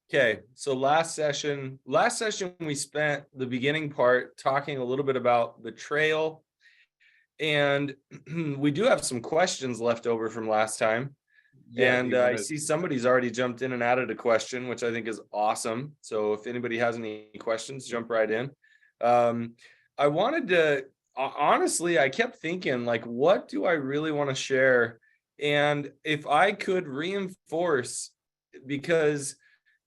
Okay, so last session we spent the beginning part talking a little bit about betrayal, and we do have some questions left over from last time. Yeah, do And you want I to? see somebody's already jumped in and added a question, which I think is awesome. So if anybody has any questions, jump right in. Um, I wanted to honestly, I kept thinking, like, what do I really want to share? And if I could reinforce, because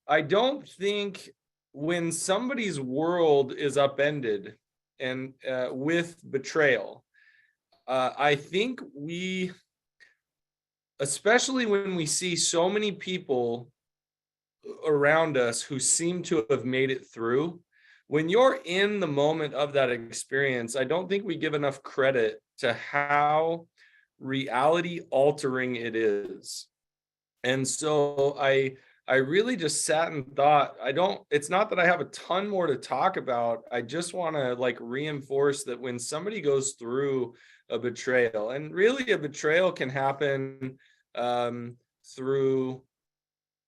I don't think when somebody's world is upended and with betrayal, I think especially when we see so many people around us who seem to have made it through, when you're in the moment of that experience, I don't think we give enough credit to how reality altering it is. And so I really just sat and thought, it's not that I have a ton more to talk about. I just want to like reinforce that when somebody goes through a betrayal, and really a betrayal can happen through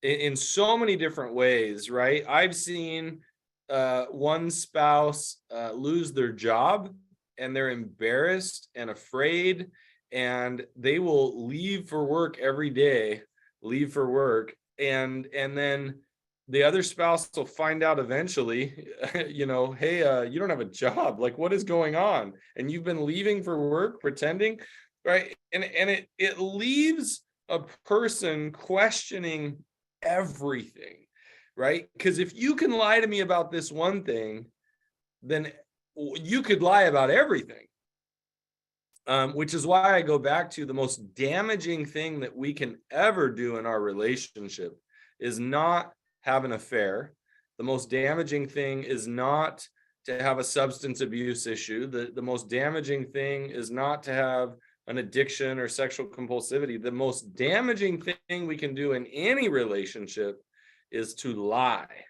in so many different ways, right? I've seen one spouse lose their job, and they're embarrassed and afraid, and they will leave for work every day, leave for work, and then the other spouse will find out eventually, hey, you don't have a job. Like, what is going on? And you've been leaving for work, pretending, right? And it leaves a person questioning everything, right? Because if you can lie to me about this one thing, then you could lie about everything. Which is why I go back to the most damaging thing that we can ever do in our relationship is not have an affair. The most damaging thing is not to have a substance abuse issue. The most damaging thing is not to have an addiction or sexual compulsivity. The most damaging thing we can do in any relationship is to lie.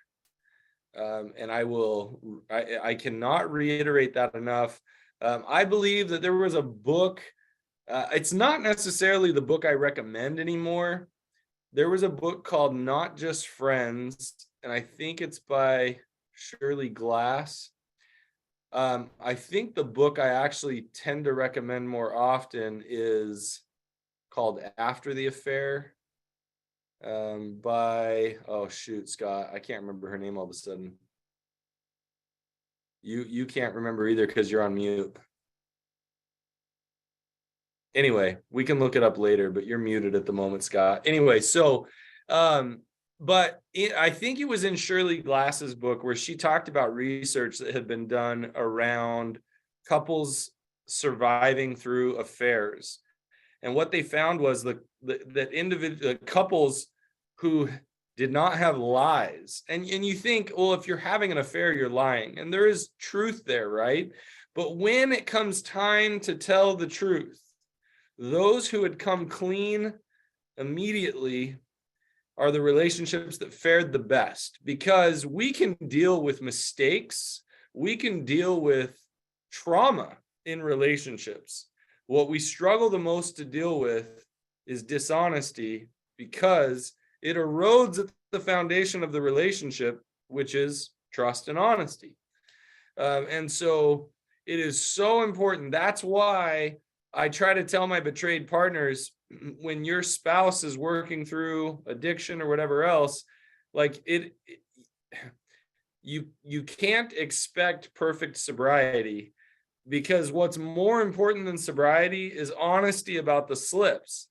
And I cannot reiterate that enough. I believe that there was a book. It's not necessarily the book I recommend anymore. There was a book called Not Just Friends, and I think it's by Shirley Glass. I think the book I actually tend to recommend more often is called After the Affair, by, oh shoot, Scott, I can't remember her name all of a sudden. You can't remember either because you're on mute. Anyway, we can look it up later, but you're muted at the moment, Scott. Anyway, so I think it was in Shirley Glass's book where she talked about research that had been done around couples surviving through affairs. And what they found was that individual couples who did not have lies. And you think, well, if you're having an affair, you're lying. And there is truth there, right? But when it comes time to tell the truth, those who had come clean immediately are the relationships that fared the best, because we can deal with mistakes, we can deal with trauma in relationships. What we struggle the most to deal with is dishonesty, because it erodes at the foundation of the relationship, which is trust and honesty. And so it is so important. That's why I try to tell my betrayed partners, when your spouse is working through addiction or whatever else, like you can't expect perfect sobriety, because what's more important than sobriety is honesty about the slips.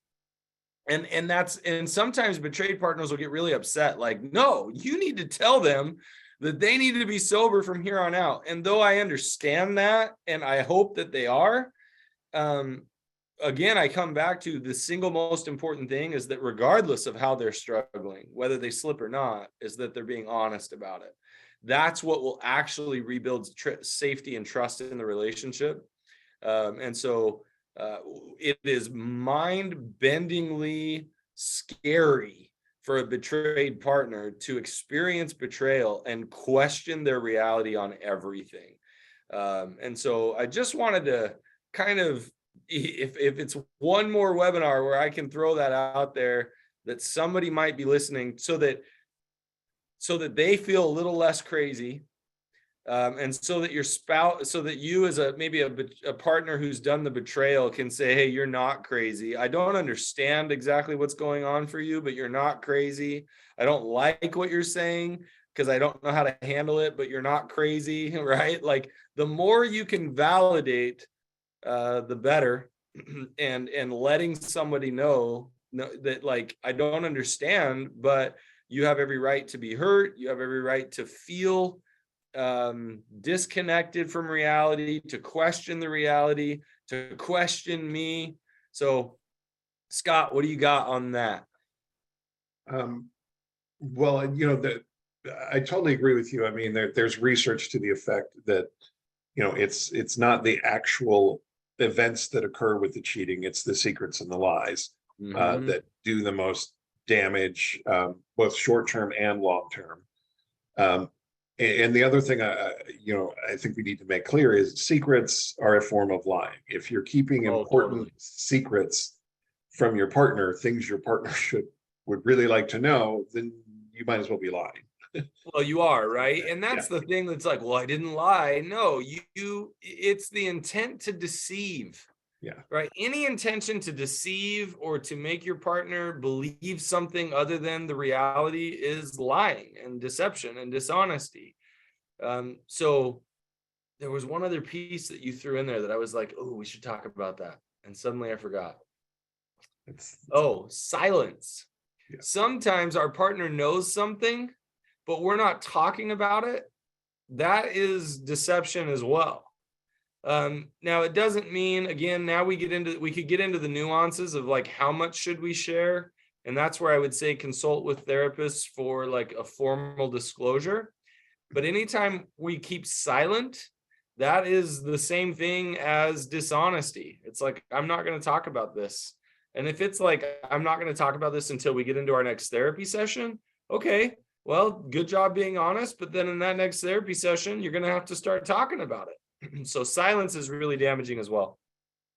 And sometimes betrayed partners will get really upset, like, no, you need to tell them that they need to be sober from here on out. And though I understand that, and I hope that they are, again, I come back to the single most important thing is that regardless of how they're struggling, whether they slip or not, is that they're being honest about it. That's what will actually rebuild safety and trust in the relationship. And so it is mind-bendingly scary for a betrayed partner to experience betrayal and question their reality on everything. And so I just wanted to kind of, if it's one more webinar where I can throw that out there, that somebody might be listening, so that so that they feel a little less crazy. And so that your spouse, so that you as maybe a partner who's done the betrayal can say, hey, you're not crazy. I don't understand exactly what's going on for you, but you're not crazy. I don't like what you're saying because I don't know how to handle it, but you're not crazy, right? Like the more you can validate, the better. and letting somebody know that, like, I don't understand, but you have every right to be hurt. You have every right to feel disconnected from reality, to question the reality, to question me. So, Scott, what do you got on that? Well, I totally agree with you. I mean, there's research to the effect that, it's not the actual events that occur with the cheating, it's the secrets and the lies that do the most damage, both short-term and long-term. And the other thing I think we need to make clear is secrets are a form of lying. If you're keeping important secrets from your partner, things your partner would really like to know, then you might as well be lying. Well, you are, right? And that's the thing that's like, well, I didn't lie. No, it's the intent to deceive. Yeah. Right. Any intention to deceive or to make your partner believe something other than the reality is lying and deception and dishonesty. So there was one other piece that you threw in there that I was like, oh, we should talk about that. And suddenly I forgot. Silence. Yeah. Sometimes our partner knows something, but we're not talking about it. That is deception as well. Now it doesn't mean, again, now we could get into the nuances of like, how much should we share? And that's where I would say consult with therapists for like a formal disclosure. But anytime we keep silent, that is the same thing as dishonesty. It's like, I'm not going to talk about this. And if it's like, I'm not going to talk about this until we get into our next therapy session, okay, well, good job being honest. But then in that next therapy session, you're going to have to start talking about it. So silence is really damaging as well.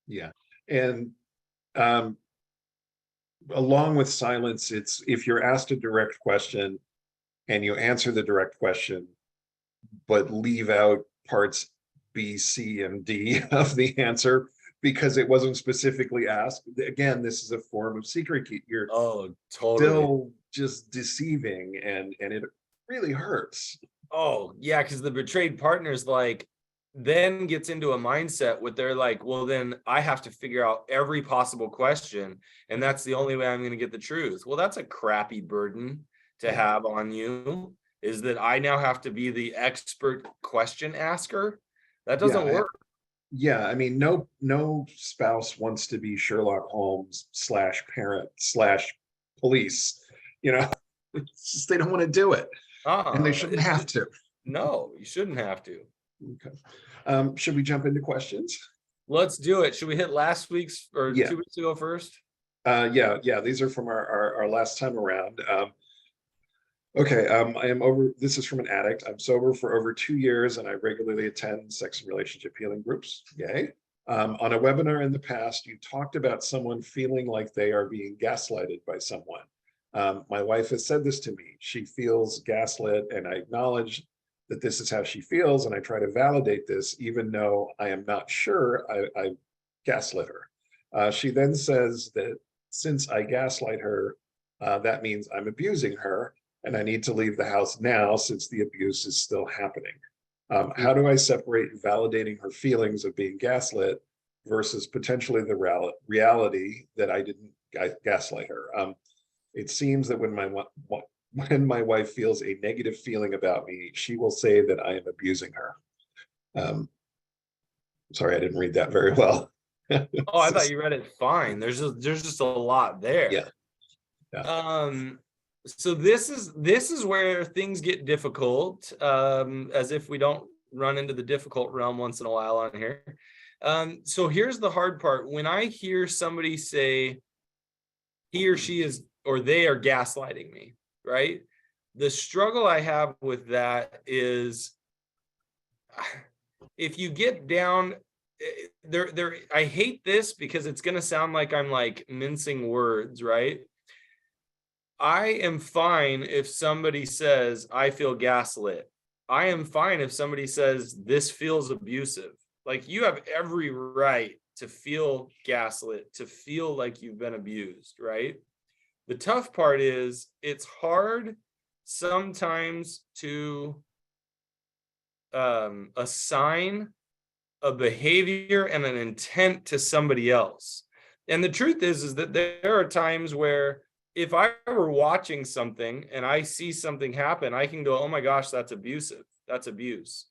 Yeah. And along with silence, it's if you're asked a direct question and you answer the direct question, but leave out parts B, C, and D of the answer because it wasn't specifically asked. Again, this is a form of secret keep. You're still just deceiving, and it really hurts. Oh, yeah, because the betrayed partner's like, then gets into a mindset where they're like, well, then I have to figure out every possible question, and that's the only way I'm going to get the truth. Well, that's a crappy burden to have on you, is that I now have to be the expert question asker. That doesn't work. I mean, no spouse wants to be Sherlock Holmes /parent /police. It's just, they don't want to do it. And they shouldn't have to. No, you shouldn't have to. Okay. Should we jump into questions? Let's do it. Should we hit last week's or 2 weeks ago first? Yeah. These are from our last time around. Okay. I am over. This is from an addict. I'm sober for over 2 years, and I regularly attend sex and relationship healing groups. Yay. On a webinar in the past, you talked about someone feeling like they are being gaslighted by someone. My wife has said this to me. She feels gaslit, and I acknowledge that this is how she feels, and I try to validate this, even though I am not sure I gaslit her. She then says that since I gaslight her, that means I'm abusing her, and I need to leave the house now since the abuse is still happening. How do I separate validating her feelings of being gaslit versus potentially the reality that I didn't gaslight her? It seems that when my wife feels a negative feeling about me, she will say that I am abusing her. Sorry, I didn't read that very well. Oh, I thought you read it fine. There's just a lot there. Yeah. So this is where things get difficult, as if we don't run into the difficult realm once in a while on here. So here's the hard part. When I hear somebody say he or she is, or they are gaslighting me, right? The struggle I have with that is, if you get down there, I hate this because it's going to sound like I'm like mincing words, right? I am fine if somebody says, I feel gaslit. I am fine if somebody says, this feels abusive. Like, you have every right to feel gaslit, to feel like you've been abused, right? The tough part is it's hard sometimes to assign a behavior and an intent to somebody else. And the truth is that there are times where if I were watching something and I see something happen, I can go, oh my gosh, that's abusive. That's abuse.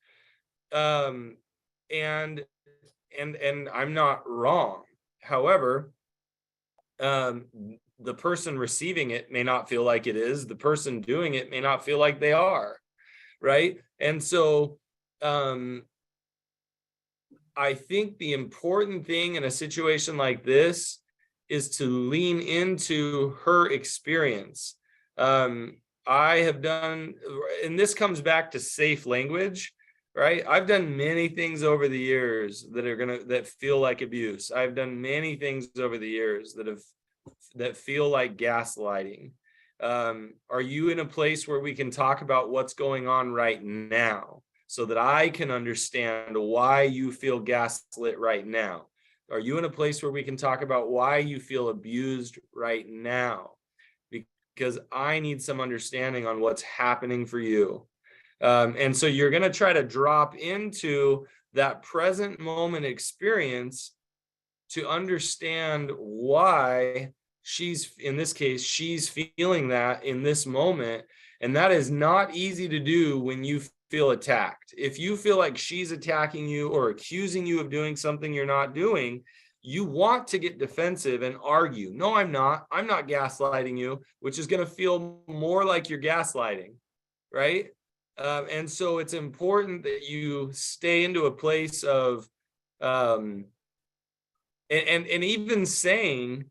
Um, and and I'm not wrong. However, um, the person receiving it may not feel like it is. The person doing it may not feel like they are, right? And so I think the important thing in a situation like this is to lean into her experience. I have done, and this comes back to safe language, right? I've done many things over the years that feel like abuse. I've done many things over the years that feel like gaslighting. Are you in a place where we can talk about what's going on right now, so that I can understand why you feel gaslit right now? Are you in a place where we can talk about why you feel abused right now? Because I need some understanding on what's happening for you. And so you're going to try to drop into that present moment experience to understand why in this case, she's feeling that in this moment. And that is not easy to do when you feel attacked. If you feel like she's attacking you or accusing you of doing something you're not doing, you want to get defensive and argue. No, I'm not gaslighting you, which is going to feel more like you're gaslighting, right? And so it's important that you stay into a place of, and even saying,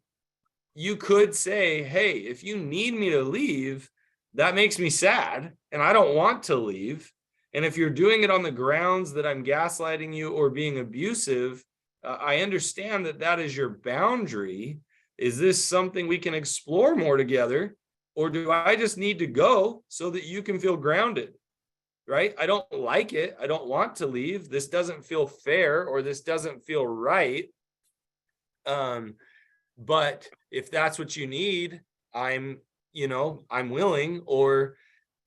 you could say, hey, if you need me to leave, that makes me sad and I don't want to leave. And if you're doing it on the grounds that I'm gaslighting you or being abusive, I understand that that is your boundary. Is this something we can explore more together? Or do I just need to go so that you can feel grounded? Right? I don't like it. I don't want to leave. This doesn't feel fair, or this doesn't feel right. But if that's what you need, I'm willing, or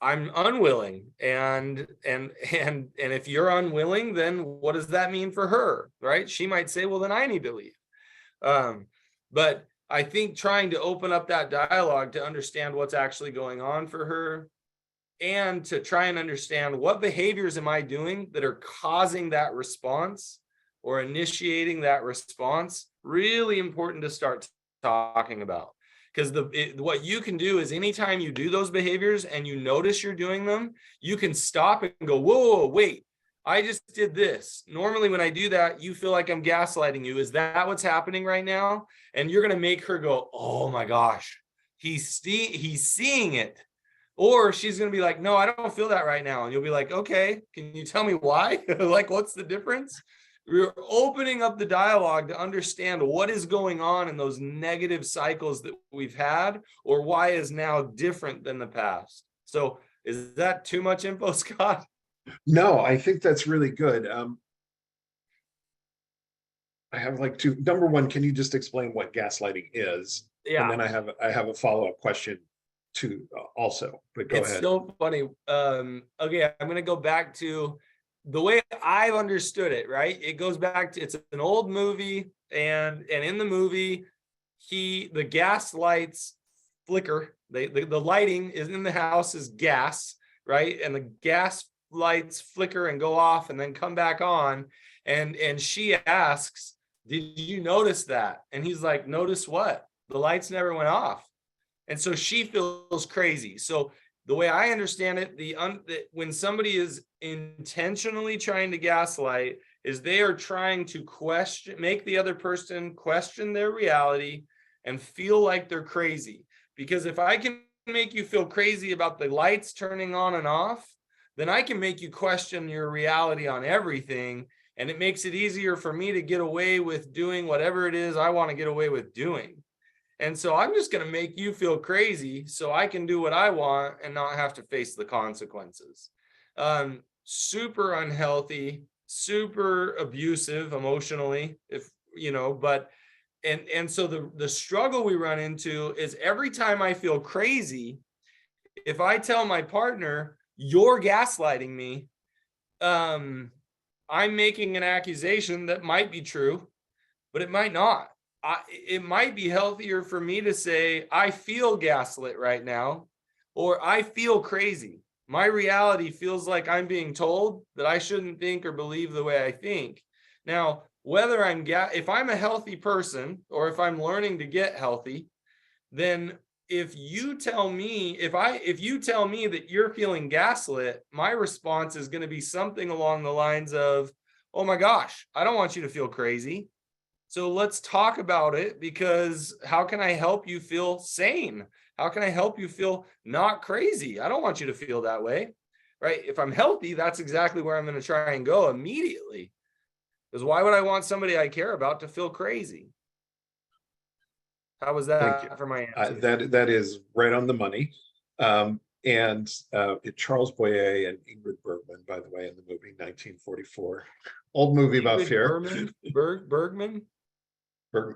I'm unwilling. And if you're unwilling, then what does that mean for her? Right? She might say, well, then I need to leave. But I think trying to open up that dialogue to understand what's actually going on for her, and to try and understand what behaviors am I doing that are causing that response or initiating that response, really important to start talking about. Because what you can do is, anytime you do those behaviors and you notice you're doing them, you can stop and go, whoa, wait, I just did this. Normally when I do that, you feel like I'm gaslighting you. Is that what's happening right now? And you're going to make her go, oh my gosh, he's seeing it. Or she's going to be like, no, I don't feel that right now. And you'll be like, okay, can you tell me why? Like, what's the difference? We're opening up the dialogue to understand what is going on in those negative cycles that we've had, or why is now different than the past. So is that too much info, Scott? No, I think that's really good. I have like two. Number one, can you just explain what gaslighting is? And Yeah. then I have a follow-up question too, also, but go It's ahead. so funny. Okay, I'm gonna go back to the way I've understood it, right? It goes back to, it's an old movie, and in the movie, the gas lights flicker. The lighting is in the house is gas, right? And the gas lights flicker and go off and then come back on. And she asks, did you notice that? And he's like, notice what? The lights never went off. And so she feels crazy. So the way I understand it, when somebody is intentionally trying to gaslight, is they are trying to make the other person question their reality and feel like they're crazy. Because if I can make you feel crazy about the lights turning on and off, then I can make you question your reality on everything. And it makes it easier for me to get away with doing whatever it is I want to get away with doing. And so I'm just going to make you feel crazy so I can do what I want and not have to face the consequences. Super unhealthy, super abusive emotionally, if you know, but and so the struggle we run into is every time I feel crazy, if I tell my partner, you're gaslighting me, I'm making an accusation that might be true, but it might not. It might be healthier for me to say, I feel gaslit right now, or I feel crazy. My reality feels like I'm being told that I shouldn't think or believe the way I think. Now, whether if I'm a healthy person or if I'm learning to get healthy, then if you tell me that you're feeling gaslit, my response is going to be something along the lines of, oh my gosh, I don't want you to feel crazy. So let's talk about it, because how can I help you feel sane? How can I help you feel not crazy? I don't want you to feel that way, right? If I'm healthy, that's exactly where I'm going to try and go immediately. Because why would I want somebody I care about to feel crazy? How was Thank you. that for my answer? That is right on the money. Charles Boyer and Ingrid Bergman, by the way, in the movie 1944, old movie about fear. Bergman?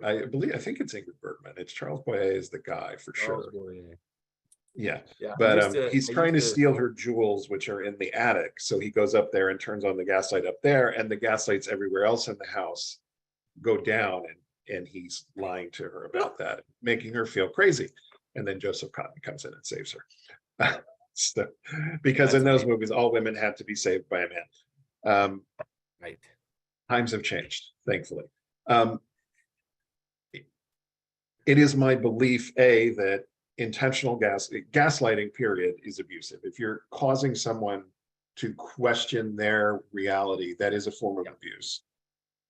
I think it's Ingrid Bergman. It's Charles Boyer is the guy for Charles sure. Boyer. Yeah, Yeah, but he's trying to steal her jewels, which are in the attic. So he goes up there and turns on the gaslight up there, and the gaslights everywhere else in the house go down, and he's lying to her about that, making her feel crazy. And then Joseph Cotton comes in and saves her. So, because in those movies, all women had to be saved by a man. Right. Times have changed, thankfully. It is my belief, that intentional gaslighting, period, is abusive. If you're causing someone to question their reality, that is a form of abuse.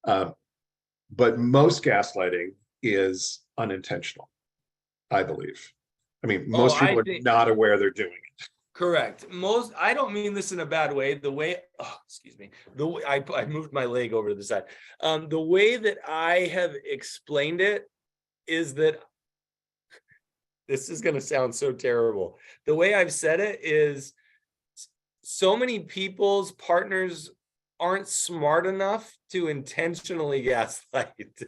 But most gaslighting is unintentional, I believe. I mean, most people are not aware they're doing it. Correct. I don't mean this in a bad way. Excuse me. The way I moved my leg over to the side. The way that I have explained it is that this is going to sound so terrible. The way I've said it is, so many people's partners aren't smart enough to intentionally gaslight.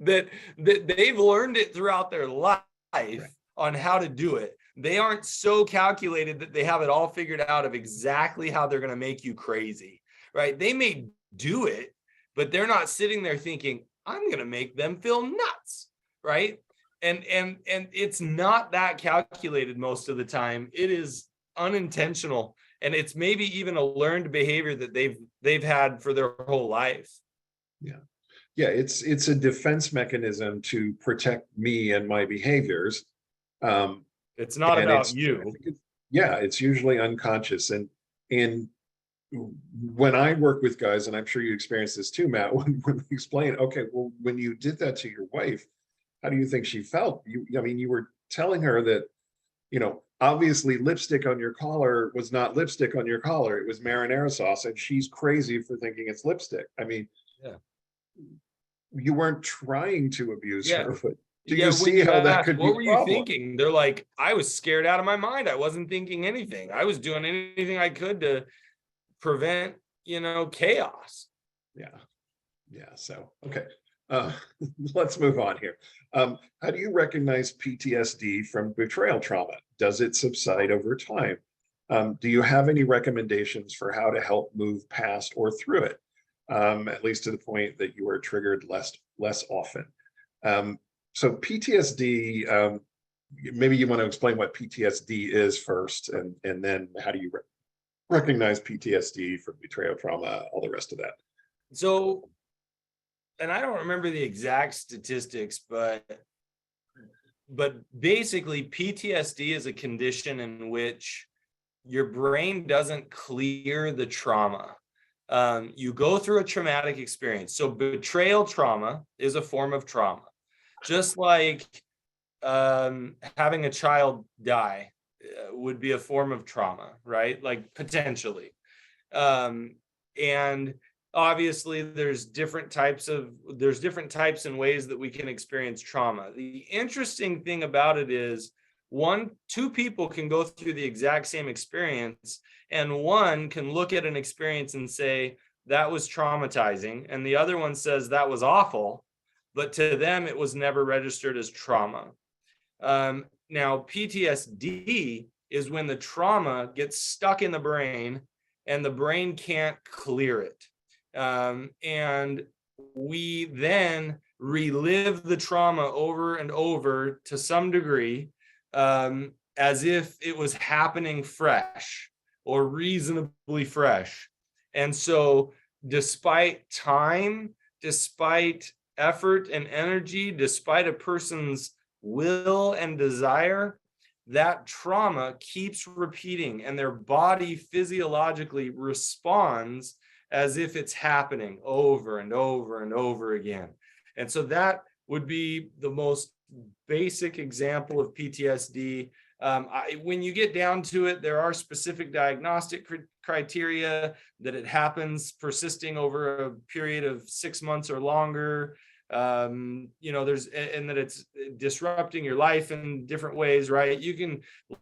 that they've learned it throughout their life, right, on how to do it. They aren't so calculated that they have it all figured out of exactly how they're going to make you crazy, right? They may do it, but they're not sitting there thinking, I'm going to make them feel nuts, right? And it's not that calculated most of the time. It is unintentional, and it's maybe even a learned behavior that they've had for their whole life. Yeah, it's a defense mechanism to protect me and my behaviors. It's not about you. It's usually unconscious. And when I work with guys, and I'm sure you experience this too, Matt, when we explain, okay, well, when you did that to your wife, how do you think she felt? You were telling her that, obviously lipstick on your collar was not lipstick on your collar. It was marinara sauce, and she's crazy for thinking it's lipstick. I mean, you weren't trying to abuse her, but do you see how that could be? What were you thinking? They're like, I was scared out of my mind. I wasn't thinking anything. I was doing anything I could to prevent, chaos. Yeah. So, okay. Let's move on here. How do you recognize PTSD from betrayal trauma? Does it subside over time? Do you have any recommendations for how to help move past or through it? At least to the point that you are triggered less often. So PTSD, maybe you want to explain what PTSD is first, and then how do you recognize PTSD from betrayal trauma, all the rest of that. So, and I don't remember the exact statistics, but basically PTSD is a condition in which your brain doesn't clear the trauma. You go through a traumatic experience. So betrayal trauma is a form of trauma, just like having a child die would be a form of trauma, right? Like potentially. And obviously there's different types and ways that we can experience trauma. The interesting thing about it is two people can go through the exact same experience, and one can look at an experience and say that was traumatizing, and the other one says that was awful, but to them it was never registered as trauma. Now PTSD is when the trauma gets stuck in the brain and the brain can't clear it. And we then relive the trauma over and over to some degree, as if it was happening fresh or reasonably fresh. And so despite time, despite effort and energy, despite a person's will and desire, that trauma keeps repeating, and their body physiologically responds as if it's happening over and over and over again. And so that would be the most basic example of PTSD. When you get down to it, there are specific diagnostic criteria that it happens persisting over a period of 6 months or longer. And that it's disrupting your life in different ways, right? You can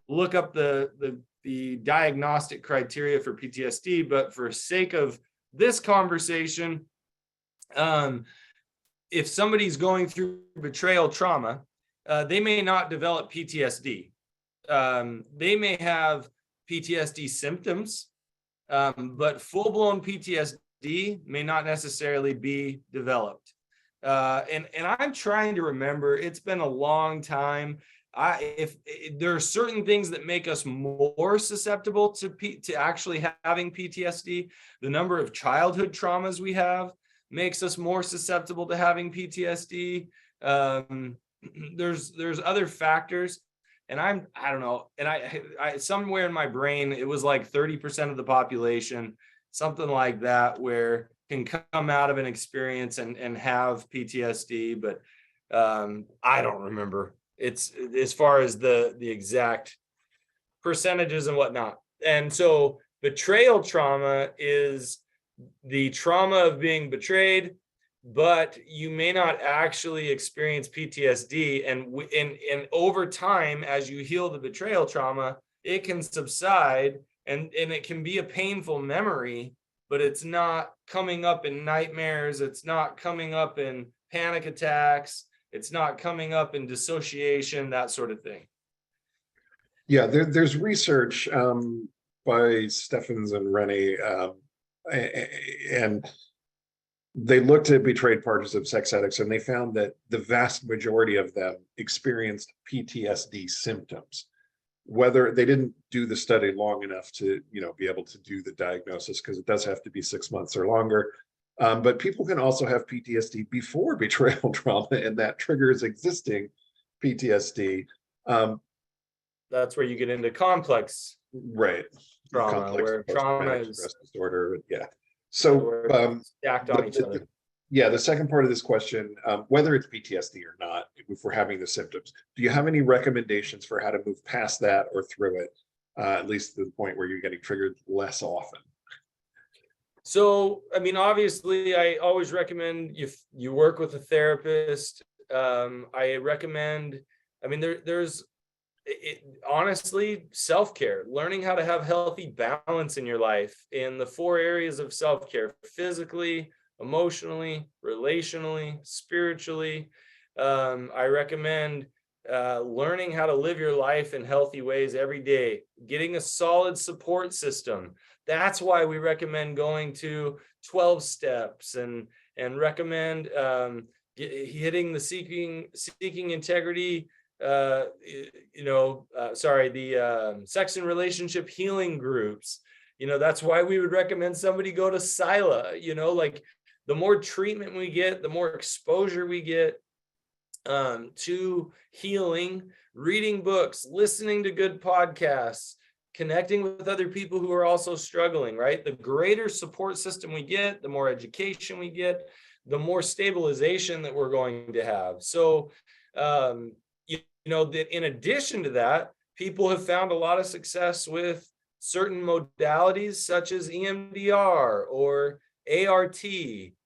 look up the diagnostic criteria for PTSD, but for sake of this conversation, if somebody's going through betrayal trauma, they may not develop PTSD. They may have PTSD symptoms, but full-blown PTSD may not necessarily be developed. And I'm trying to remember, it's been a long time. If there are certain things that make us more susceptible to actually having PTSD, the number of childhood traumas we have makes us more susceptible to having PTSD. There's other factors, and I don't know. And I somewhere in my brain, it was like 30% of the population, something like that, where can come out of an experience and have PTSD, but I don't remember. It's as far as the exact percentages and whatnot. And so betrayal trauma is the trauma of being betrayed, but you may not actually experience PTSD. And over time, as you heal the betrayal trauma, it can subside, and it can be a painful memory, but it's not coming up in nightmares. It's not coming up in panic attacks. It's not coming up in dissociation, that sort of thing. Yeah, there's research by Steffens and Rennie, and they looked at betrayed partners of sex addicts, and they found that the vast majority of them experienced PTSD symptoms. Whether they didn't do the study long enough to, be able to do the diagnosis, because it does have to be 6 months or longer. But people can also have PTSD before betrayal trauma, and that triggers existing PTSD. That's where you get into complex trauma, complex where trauma is stress disorder. Yeah. So stacked on each other. The second part of this question, whether it's PTSD or not, if we're having the symptoms, do you have any recommendations for how to move past that or through it, at least to the point where you're getting triggered less often? So, obviously, I always recommend you work with a therapist. I recommend, honestly, self-care, learning how to have healthy balance in your life in the 4 areas of self-care: physically, emotionally, relationally, spiritually. I recommend learning how to live your life in healthy ways every day, getting a solid support system. That's why we recommend going to 12 steps and recommend hitting the seeking integrity, sex and relationship healing groups. That's why we would recommend somebody go to SILA. The more treatment we get, the more exposure we get to healing, reading books, listening to good podcasts, connecting with other people who are also struggling, right? The greater support system we get, the more education we get, the more stabilization that we're going to have. So, that in addition to that, people have found a lot of success with certain modalities such as EMDR or ART,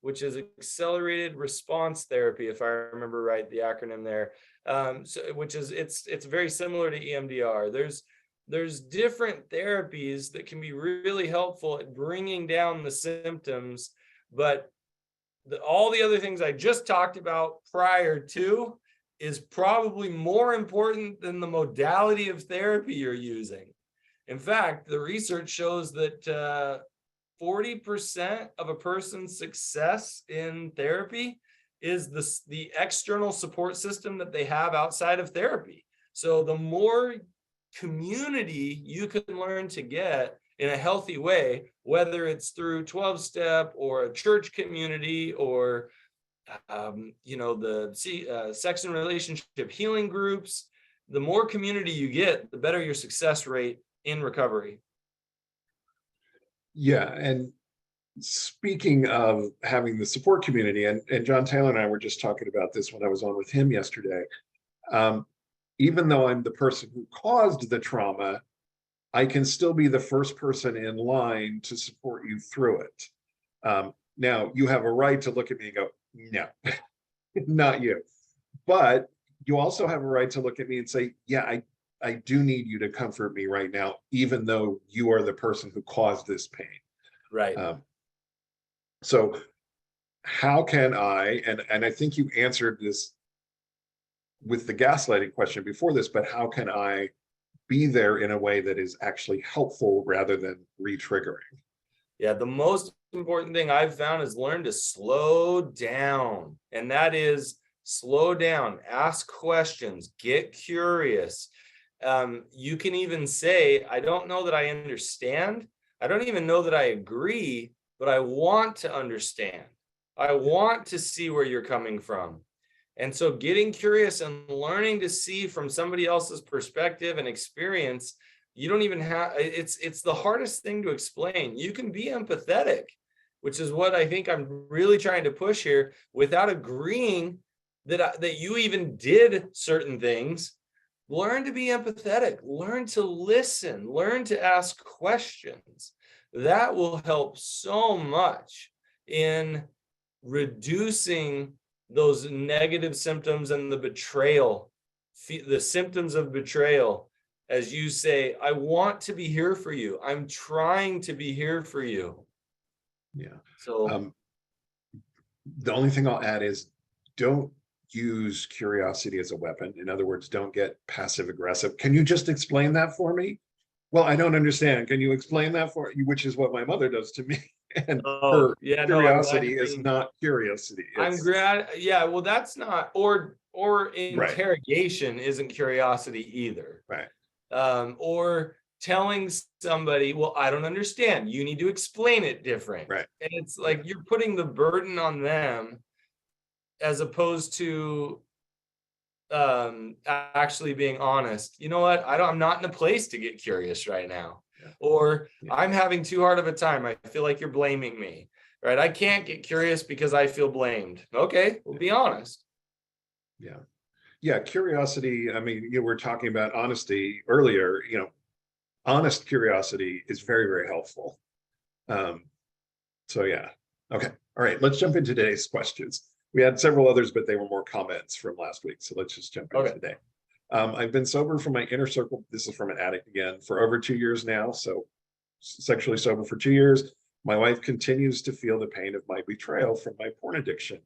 which is accelerated response therapy, if I remember right, the acronym there. Which is it's very similar to EMDR. There's different therapies that can be really helpful at bringing down the symptoms, but all the other things I just talked about prior to is probably more important than the modality of therapy you're using. In fact, the research shows that 40% of a person's success in therapy is the external support system that they have outside of therapy. So the more community you can learn to get in a healthy way, whether it's through 12-step or a church community or the sex and relationship healing groups, the more community you get, the better your success rate in recovery. Yeah, and speaking of having the support community, and John Taylor and I were just talking about this when I was on with him yesterday. Even though I'm the person who caused the trauma, I can still be the first person in line to support you through it. Now, you have a right to look at me and go, no, not you. But you also have a right to look at me and say, yeah, I do need you to comfort me right now, even though you are the person who caused this pain. Right. So how can I, and I think you answered this with the gaslighting question before this, but how can I be there in a way that is actually helpful rather than re-triggering? Yeah, the most important thing I've found is learn to slow down. And that is slow down, ask questions, get curious. You can even say, I don't know that I understand. I don't even know that I agree, but I want to understand. I want to see where you're coming from. And so getting curious and learning to see from somebody else's perspective and experience, you don't even have, it's the hardest thing to explain. You can be empathetic, which is what I think I'm really trying to push here, without agreeing that you even did certain things. Learn to be empathetic, learn to listen, learn to ask questions. That will help so much in reducing those negative symptoms and the betrayal, the symptoms of betrayal. As you say, I want to be here for you. I'm trying to be here for you. Yeah. So the only thing I'll add is don't use curiosity as a weapon. In other words, don't get passive aggressive. Can you just explain that for me? Well, I don't understand. Can you explain that for you? Which is what my mother does to me. And her curiosity is not curiosity. I'm glad. Yeah, well, that's not, or interrogation isn't curiosity either. Right. Or telling somebody, well, I don't understand. You need to explain it different. Right. And it's like you're putting the burden on them as opposed to actually being honest. You know what? I'm not in a place to get curious right now. Yeah. Or I'm having too hard of a time. I feel like you're blaming me, right? I can't get curious because I feel blamed. Okay, well, be honest. Yeah. Yeah, curiosity. I mean, you were talking about honesty earlier. Honest curiosity is very, very helpful. So yeah. Okay. All right. Let's jump into today's questions. We had several others, but they were more comments from last week. So let's just jump into today. I've been sober from my inner circle. This is from an addict again for over 2 years now. So sexually sober for 2 years. My wife continues to feel the pain of my betrayal from my porn addiction.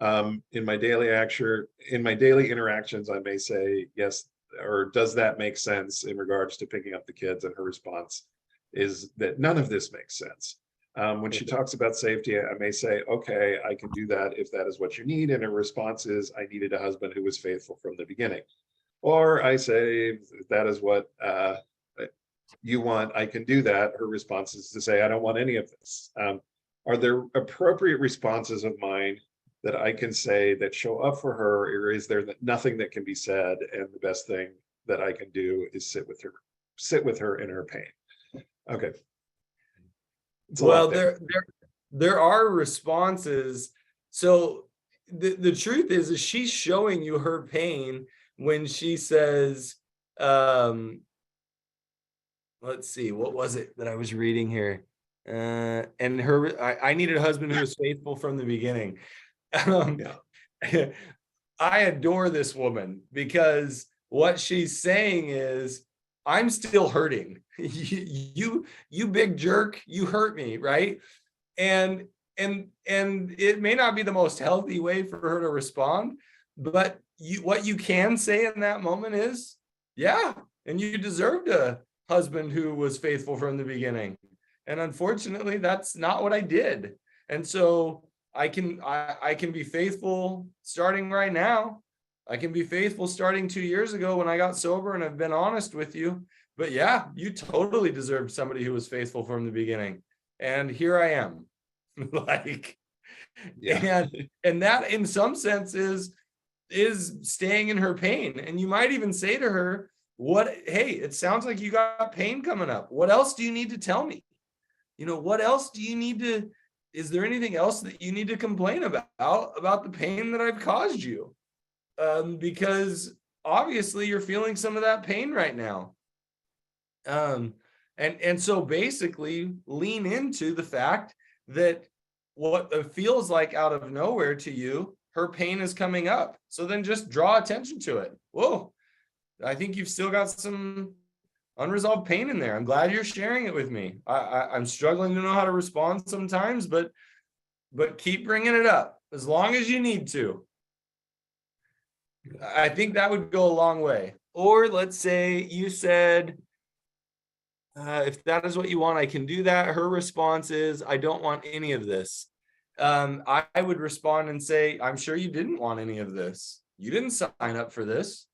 In my daily interactions, I may say yes, or does that make sense in regards to picking up the kids? And her response is that none of this makes sense. When she talks about safety, I may say, okay, I can do that if that is what you need. And her response is, I needed a husband who was faithful from the beginning. Or I say, if that is what you want, I can do that. Her response is to say, I don't want any of this. Are there appropriate responses of mine that I can say that show up for her, or is there nothing that can be said and the best thing that I can do is sit with her in her pain? Okay. Well, there are responses. So the truth is she's showing you her pain when she says, let's see, what was it that I was reading here? And I needed a husband who was faithful from the beginning. Um, Yeah. I adore this woman because what she's saying is, I'm still hurting. You big jerk, you hurt me, right? And and it may not be the most healthy way for her to respond, but what you can say in that moment is, yeah, and you deserved a husband who was faithful from the beginning. And unfortunately, that's not what I did. And so I can be faithful starting right now. I can be faithful starting 2 years ago when I got sober and I've been honest with you. But yeah, you totally deserved somebody who was faithful from the beginning. And here I am. Like, Yeah. and that in some sense is staying in her pain. And you might even say to her, hey, it sounds like you got pain coming up. What else do you need to tell me? What else do you need to, is there anything else that you need to complain about the pain that I've caused you? Because obviously you're feeling some of that pain right now. And so basically lean into the fact that what it feels like out of nowhere to you, her pain is coming up. So then just draw attention to it. Whoa, I think you've still got some unresolved pain in there. I'm glad you're sharing it with me. I'm struggling to know how to respond sometimes, but keep bringing it up as long as you need to. I think that would go a long way. Or let's say you said, if that is what you want, I can do that. Her response is, I don't want any of this. I would respond and say, I'm sure you didn't want any of this. You didn't sign up for this.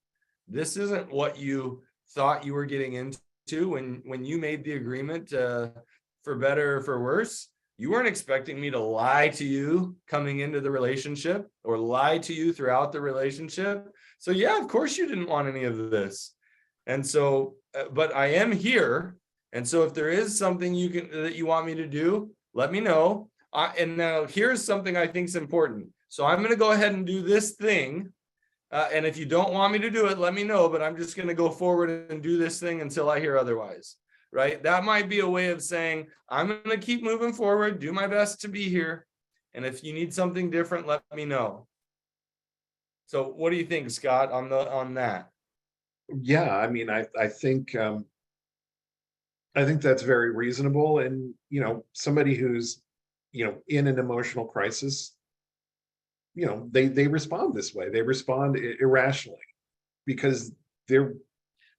This isn't what you thought you were getting into when you made the agreement, for better or for worse. You weren't expecting me to lie to you coming into the relationship or lie to you throughout the relationship. So yeah, of course you didn't want any of this. And so, but I am here. And so if there is something that you want me to do, let me know. And now here's something I think is important. So I'm going to go ahead and do this thing. And if you don't want me to do it, let me know, but I'm just going to go forward and do this thing until I hear otherwise, right? That might be a way of saying, I'm going to keep moving forward, do my best to be here. And if you need something different, let me know. So what do you think, Scott, on that? Yeah, I mean, I think that's very reasonable. And somebody who's in an emotional crisis, they respond this way. They respond irrationally because they're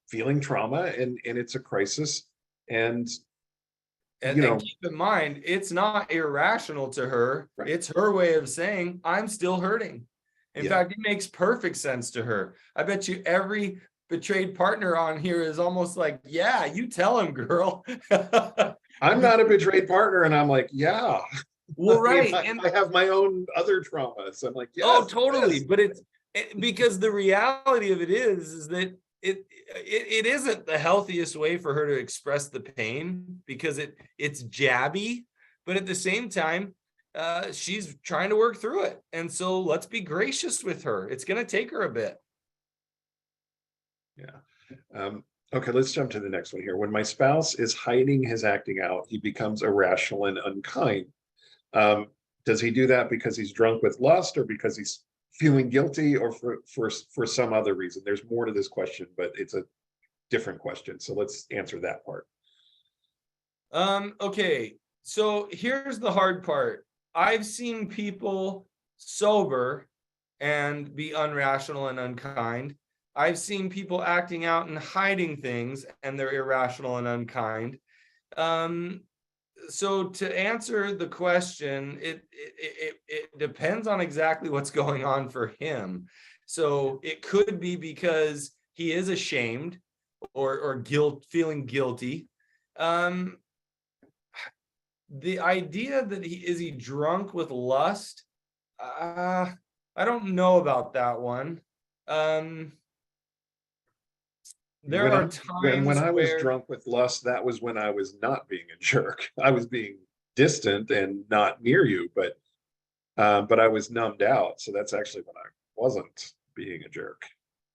feeling trauma, and it's a crisis. And And keep in mind, it's not irrational to her. right. It's her way of saying, I'm still hurting. In fact, it makes perfect sense to her. I bet you every betrayed partner on here is almost like, yeah, you tell him, girl. I'm not a betrayed partner, and I'm like, yeah. Well, right. I have my own other traumas. I'm like, yes, oh, totally. yes. But because the reality of it is that it isn't the healthiest way for her to express the pain, because it's jabby, but at the same time, she's trying to work through it. And so let's be gracious with her. It's going to take her a bit. Yeah. Okay, let's jump to the next one here. When my spouse is hiding his acting out, he becomes irrational and unkind. Does he do that because he's drunk with lust, or because he's feeling guilty, or for some other reason? There's more to this question, but it's a different question. So let's answer that part. Okay, so here's the hard part. I've seen people sober and be unrational and unkind. I've seen people acting out and hiding things, and they're irrational and unkind. So to answer the question, it depends on exactly what's going on for him. So it could be because he is ashamed or feeling guilty. The idea that he drunk with lust, I don't know about that one. There are times when I was where drunk with lust, that was when I was not being a jerk. I was being distant and not near you, but I was numbed out. So that's actually when I wasn't being a jerk.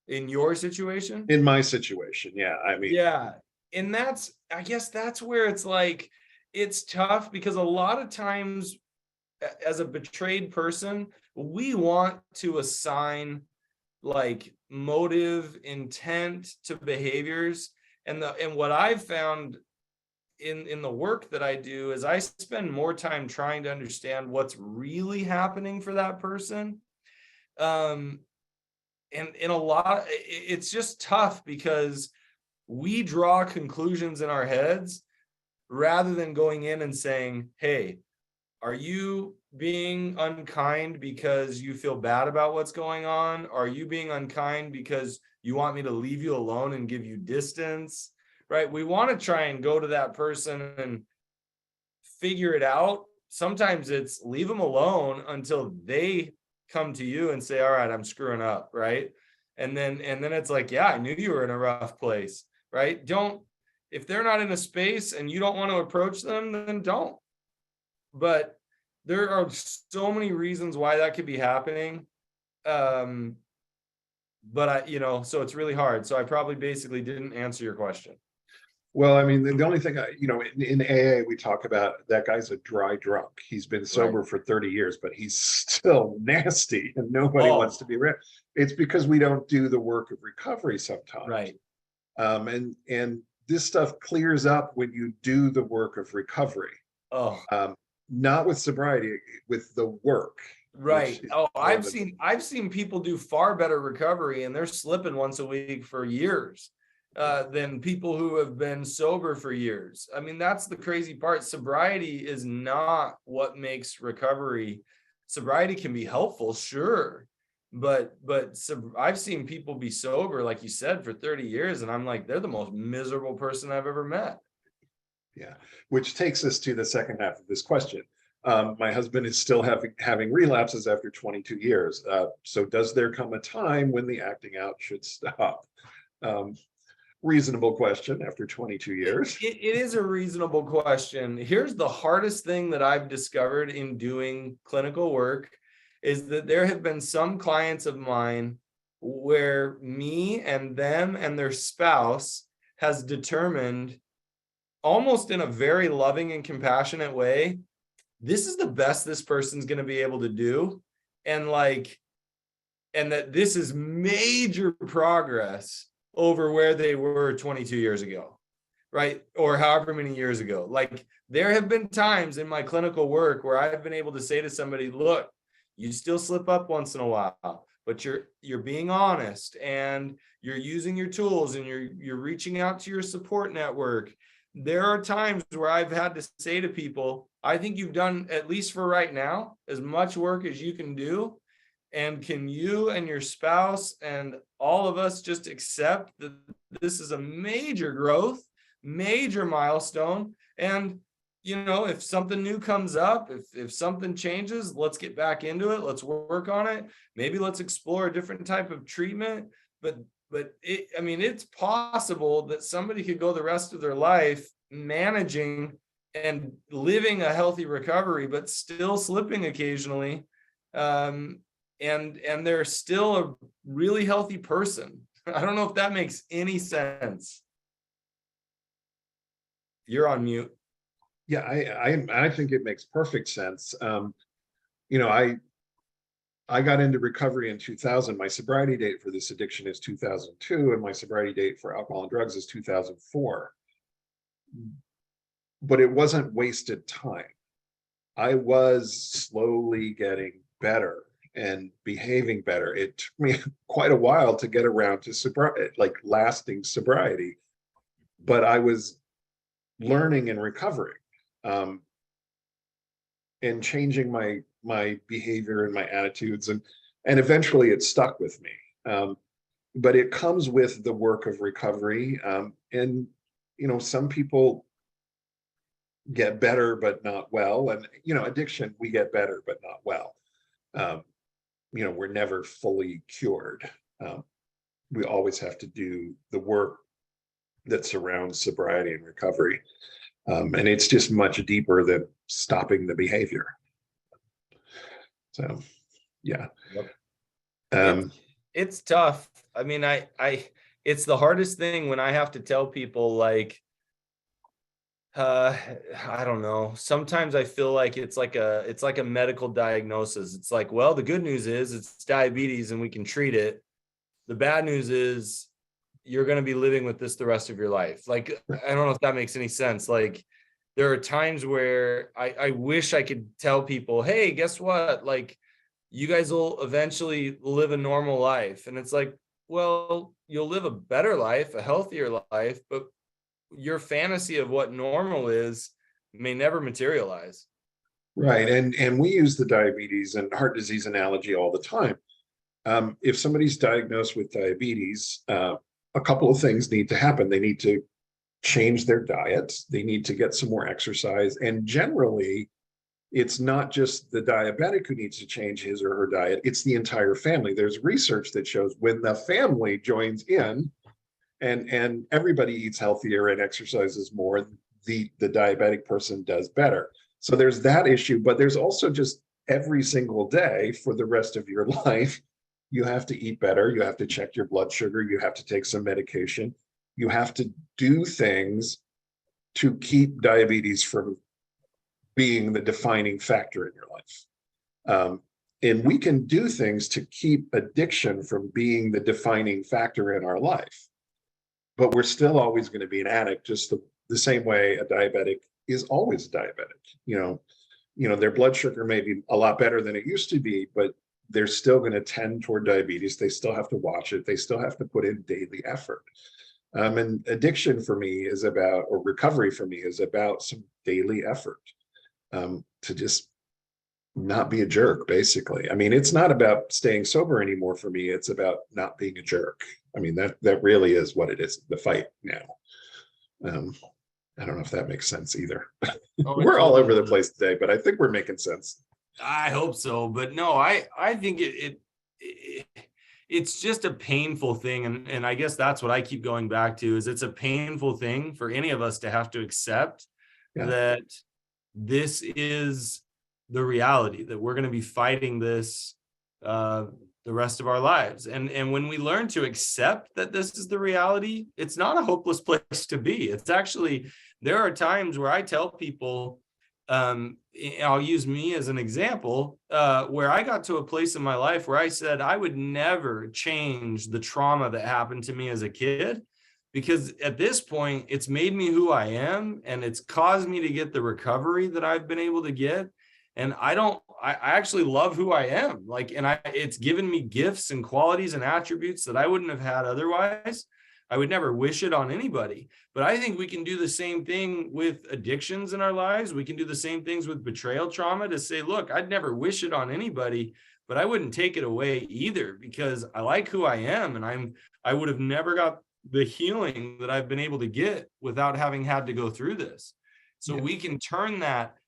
in your situation? In my situation, yeah. I mean, Yeah. And I guess that's where it's like, it's tough because a lot of times as a betrayed person, we want to assign like motive, intent to behaviors. And what I've found in the work that I do is I spend more time trying to understand what's really happening for that person. Um, and in a lot, it's just tough because we draw conclusions in our heads rather than going in and saying, hey, are you being unkind because you feel bad about what's going on? Are you being unkind because you want me to leave you alone and give you distance? Right? We want to try and go to that person and figure it out. Sometimes it's leave them alone until they come to you and say, all right, I'm screwing up, right? And then it's like, yeah, I knew you were in a rough place, right? Don't, if they're not in a space and you don't want to approach them, then don't. But there are so many reasons why that could be happening. But so it's really hard. So I probably basically didn't answer your question. Well, I mean, the only thing in AA, we talk about that guy's a dry drunk. He's been sober Right. for 30 years, but he's still nasty and nobody wants to be around. It's because we don't do the work of recovery sometimes. Right. And this stuff clears up when you do the work of recovery. Oh, Not with sobriety, with the work. right. Oh, I've seen people do far better recovery and they're slipping once a week for years than people who have been sober for years. I mean, that's the crazy part. Sobriety is not what makes recovery. Sobriety can be helpful, sure, but I've seen people be sober, like you said, for 30 years, and I'm like, they're the most miserable person I've ever met. Yeah, which takes us to the second half of this question. My husband is still having relapses after 22 years. So does there come a time when the acting out should stop? Reasonable question after 22 years. It is a reasonable question. Here's the hardest thing that I've discovered in doing clinical work is that there have been some clients of mine where me and them and their spouse has determined almost in a very loving and compassionate way, this is the best this person's going to be able to do. And that this is major progress over where they were 22 years ago, right? Or however many years ago. Like there have been times in my clinical work where I've been able to say to somebody, look, you still slip up once in a while, but you're being honest and you're using your tools and you're reaching out to your support network. There are times where I've had to say to people, I think you've done, at least for right now, as much work as you can do. And can you and your spouse and all of us just accept that this is a major growth, major milestone? And, if something new comes up, if something changes, let's get back into it. Let's work on it. Maybe let's explore a different type of treatment. But it's possible that somebody could go the rest of their life managing and living a healthy recovery, but still slipping occasionally. And they're still a really healthy person. I don't know if that makes any sense. You're on mute. Yeah, I think it makes perfect sense. I got into recovery in 2000. My sobriety date for this addiction is 2002, and my sobriety date for alcohol and drugs is 2004. But it wasn't wasted time. I was slowly getting better and behaving better. It took me quite a while to get around to sobriety, like lasting sobriety, but I was learning and recovering, and changing my behavior and my attitudes, and eventually it stuck with me. But it comes with the work of recovery, and some people get better but not well, and addiction, we get better but not well. We're never fully cured. We always have to do the work that surrounds sobriety and recovery, and it's just much deeper than stopping the behavior. So yeah. Yep. It's tough. I mean, it's the hardest thing when I have to tell people, like, Uh, I don't know. Sometimes I feel like it's like a medical diagnosis. It's like, well, the good news is it's diabetes and we can treat it. The bad news is you're going to be living with this the rest of your life. Like, I don't know if that makes any sense. Like, there are times where I wish I could tell people, hey, guess what? Like, you guys will eventually live a normal life. And it's like, well, you'll live a better life, a healthier life, but your fantasy of what normal is may never materialize. Right. And we use the diabetes and heart disease analogy all the time. If somebody's diagnosed with diabetes, a couple of things need to happen. They need to change their diet, they need to get some more exercise. And generally, it's not just the diabetic who needs to change his or her diet, it's the entire family. There's research that shows when the family joins in and everybody eats healthier and exercises more, the diabetic person does better. So there's that issue, but there's also just every single day for the rest of your life, you have to eat better, you have to check your blood sugar, you have to take some medication, you have to do things to keep diabetes from being the defining factor in your life. And we can do things to keep addiction from being the defining factor in our life, but we're still always going to be an addict, just the same way a diabetic is always diabetic. Their blood sugar may be a lot better than it used to be, but they're still going to tend toward diabetes. They still have to watch it. They still have to put in daily effort. And addiction for me is about, or recovery for me is about some daily effort, to just not be a jerk, basically. I mean, it's not about staying sober anymore for me. It's about not being a jerk. I mean, that really is what it is, the fight now. I don't know if that makes sense either. Oh, it We're all over the totally place today, but I think we're making sense. I hope so, but no, I think it's just a painful thing, and I guess that's what I keep going back to is it's a painful thing for any of us to have to accept Yeah. that this is the reality, that we're going to be fighting this the rest of our lives. And when we learn to accept that this is the reality, it's not a hopeless place to be. It's actually, there are times where I tell people, I'll use me as an example, where I got to a place in my life where I said I would never change the trauma that happened to me as a kid, because at this point it's made me who I am and it's caused me to get the recovery that I've been able to get. And I actually love who I am. Like, and it's given me gifts and qualities and attributes that I wouldn't have had otherwise. I would never wish it on anybody. But I think we can do the same thing with addictions in our lives. We can do the same things with betrayal trauma to say, look, I'd never wish it on anybody, but I wouldn't take it away either, because I like who I am. And I would have never got the healing that I've been able to get without having had to go through this. So we can turn that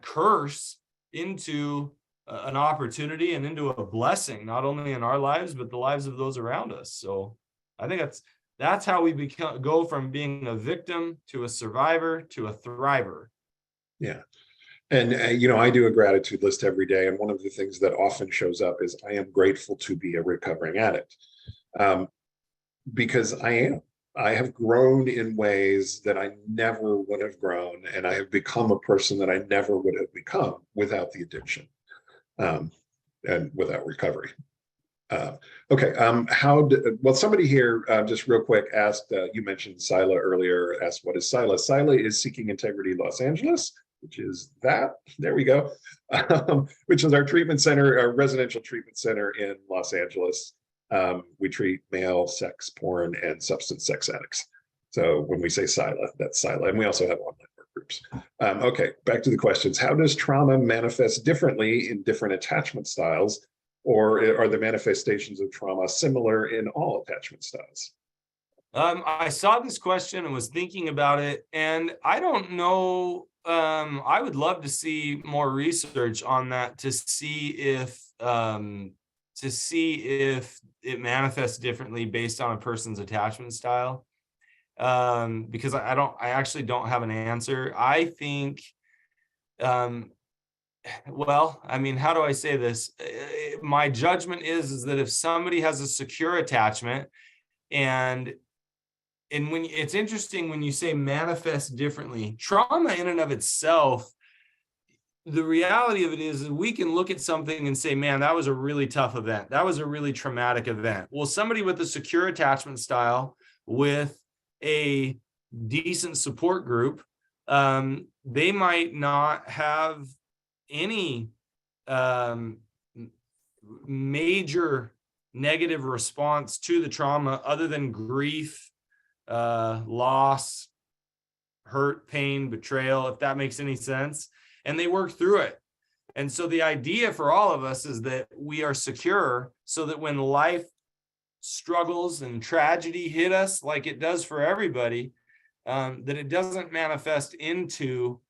curse into an opportunity and into a blessing, not only in our lives, but the lives of those around us. So I think that's how we go from being a victim to a survivor to a thriver. Yeah. And, I do a gratitude list every day. And one of the things that often shows up is I am grateful to be a recovering addict, because I have grown in ways that I never would have grown. And I have become a person that I never would have become without the addiction, and without recovery. Okay. Well, somebody here, just real quick, asked, you mentioned Sila earlier, asked, what is Sila? Sila is Seeking Integrity Los Angeles, which is that. There we go. Which is our treatment center, our residential treatment center in Los Angeles. We treat male sex, porn, and substance sex addicts. So when we say Sila, that's Sila. And we also have online work groups. Okay, back to the questions. How does trauma manifest differently in different attachment styles? Or are the manifestations of trauma similar in all attachment styles? I saw this question and was thinking about it, and I don't know. I would love to see more research on that to see if it manifests differently based on a person's attachment style. Because I actually don't have an answer. I think, well, I mean, how do I say this? My judgment is that if somebody has a secure attachment and and when it's interesting when you say manifest differently, trauma in and of itself, the reality of it is we can look at something and say, man, that was a really tough event. That was a really traumatic event. Well, somebody with a secure attachment style with a decent support group, they might not have any major negative response to the trauma other than grief, loss, hurt, pain, betrayal, if that makes any sense. And they work through it. And so the idea for all of us is that we are secure so that when life struggles and tragedy hit us, like it does for everybody, that it doesn't manifest into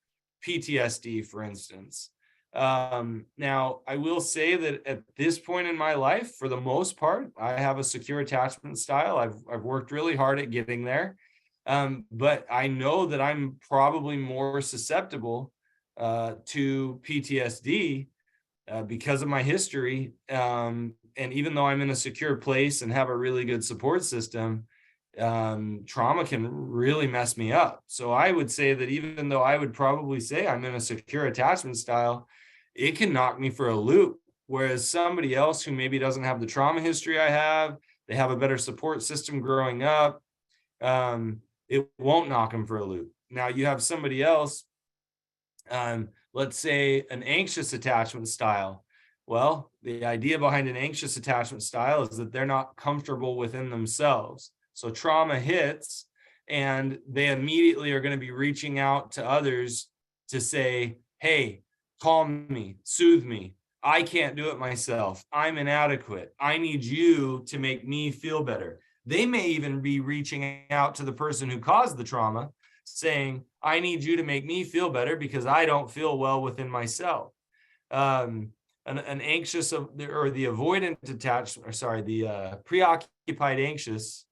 PTSD, for instance. Now, I will say that at this point in my life, for the most part, I have a secure attachment style. I've worked really hard at getting there. But I know that I'm probably more susceptible to PTSD because of my history. And even though I'm in a secure place and have a really good support system, trauma can really mess me up. So I would say that even though I would probably say I'm in a secure attachment style, it can knock me for a loop. Whereas somebody else who maybe doesn't have the trauma history I have, they have a better support system growing up, it won't knock them for a loop. Now you have somebody else, let's say an anxious attachment style. Well, the idea behind an anxious attachment style is that they're not comfortable within themselves. So trauma hits and they immediately are going to be reaching out to others to say, hey, calm me, soothe me. I can't do it myself. I'm inadequate. I need you to make me feel better. They may even be reaching out to the person who caused the trauma, saying, I need you to make me feel better because I don't feel well within myself. An anxious or the avoidant attachment, or sorry, the preoccupied anxious,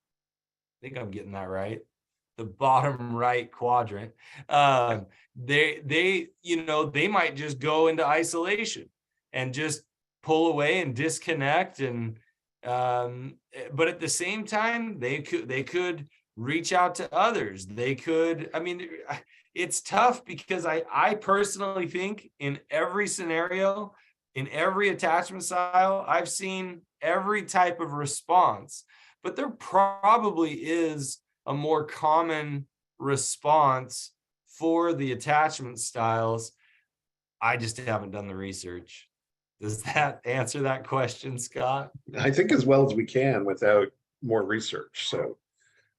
I think I'm getting that right, the bottom right quadrant, they might just go into isolation and just pull away and disconnect. And but at the same time, they could reach out to others. They could, I mean, it's tough because I personally think in every scenario, in every attachment style, I've seen every type of response, but there probably is a more common response for the attachment styles. I just haven't done the research. Does that answer that question, Scott? I think as well as we can without more research. So,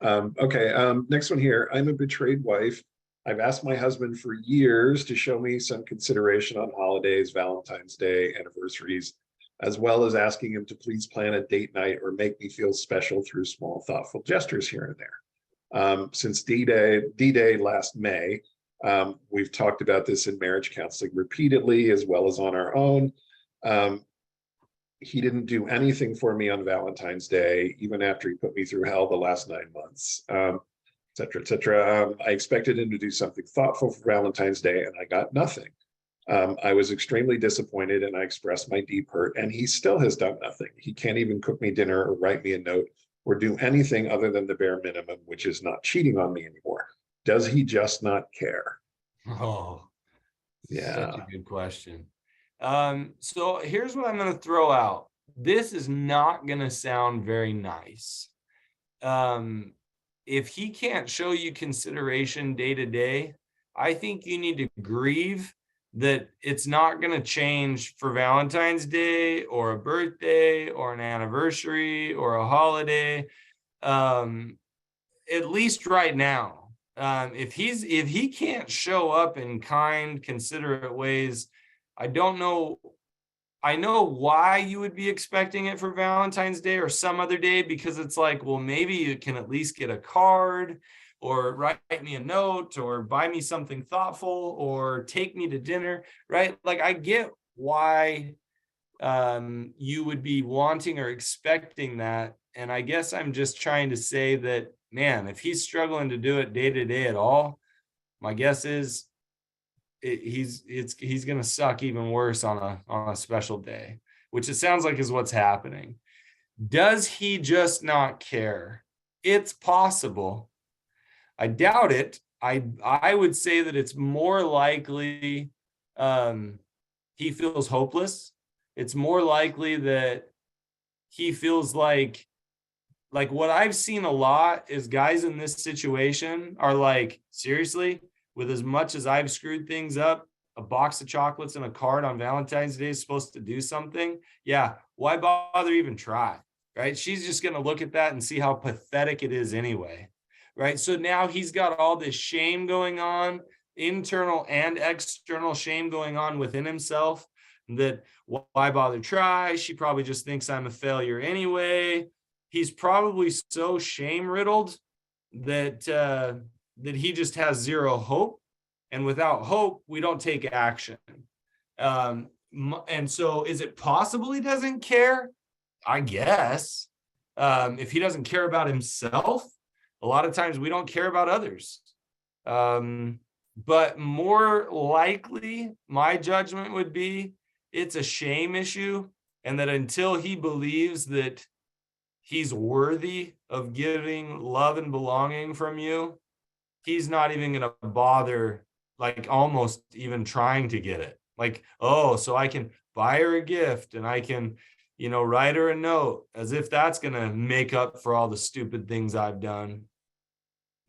okay, next one here. I'm a betrayed wife. I've asked my husband for years to show me some consideration on holidays, Valentine's Day, anniversaries, as well as asking him to please plan a date night or make me feel special through small, thoughtful gestures here and there. Since D-Day last May, we've talked about this in marriage counseling repeatedly, as well as on our own. He didn't do anything for me on Valentine's Day, even after he put me through hell the last 9 months, et cetera, et cetera. I expected him to do something thoughtful for Valentine's Day, and I got nothing. I was extremely disappointed, and I expressed my deep hurt, and he still has done nothing. He can't even cook me dinner or write me a note or do anything other than the bare minimum, which is not cheating on me anymore. Does he just not care? Oh, yeah, such a good question. So here's what I'm going to throw out. This is not going to sound very nice. If he can't show you consideration day to day, I think you need to grieve that it's not going to change for Valentine's Day or a birthday or an anniversary or a holiday. At least right now, if he can't show up in kind, considerate ways, I don't know. I know why you would be expecting it for Valentine's Day or some other day, because it's like, well, maybe you can at least get a card or write me a note or buy me something thoughtful or take me to dinner, right? Like I get why you would be wanting or expecting that. And I guess I'm just trying to say that, man, if he's struggling to do it day to day at all, my guess is he's going to suck even worse on a special day, which it sounds like is what's happening. Does he just not care? It's possible, I doubt it. I would say that it's more likely he feels hopeless. It's more likely that he feels like what I've seen a lot is guys in this situation are like, seriously, with as much as I've screwed things up, a box of chocolates and a card on Valentine's Day is supposed to do something. Yeah, why bother even try? Right? She's just going to look at that and see how pathetic it is anyway. Right? So now he's got all this shame going on, internal and external shame going on within himself, that why bother try? She probably just thinks I'm a failure anyway. He's probably so shame riddled that that he just has zero hope, and without hope we don't take action. And so is it possible he doesn't care? I guess. If he doesn't care about himself, a lot of times we don't care about others. But more likely, my judgment would be it's a shame issue, and that until he believes that he's worthy of giving love and belonging from you, he's not even going to bother, like almost even trying to get it. Like, oh, so I can buy her a gift and I can, write her a note, as if that's going to make up for all the stupid things I've done.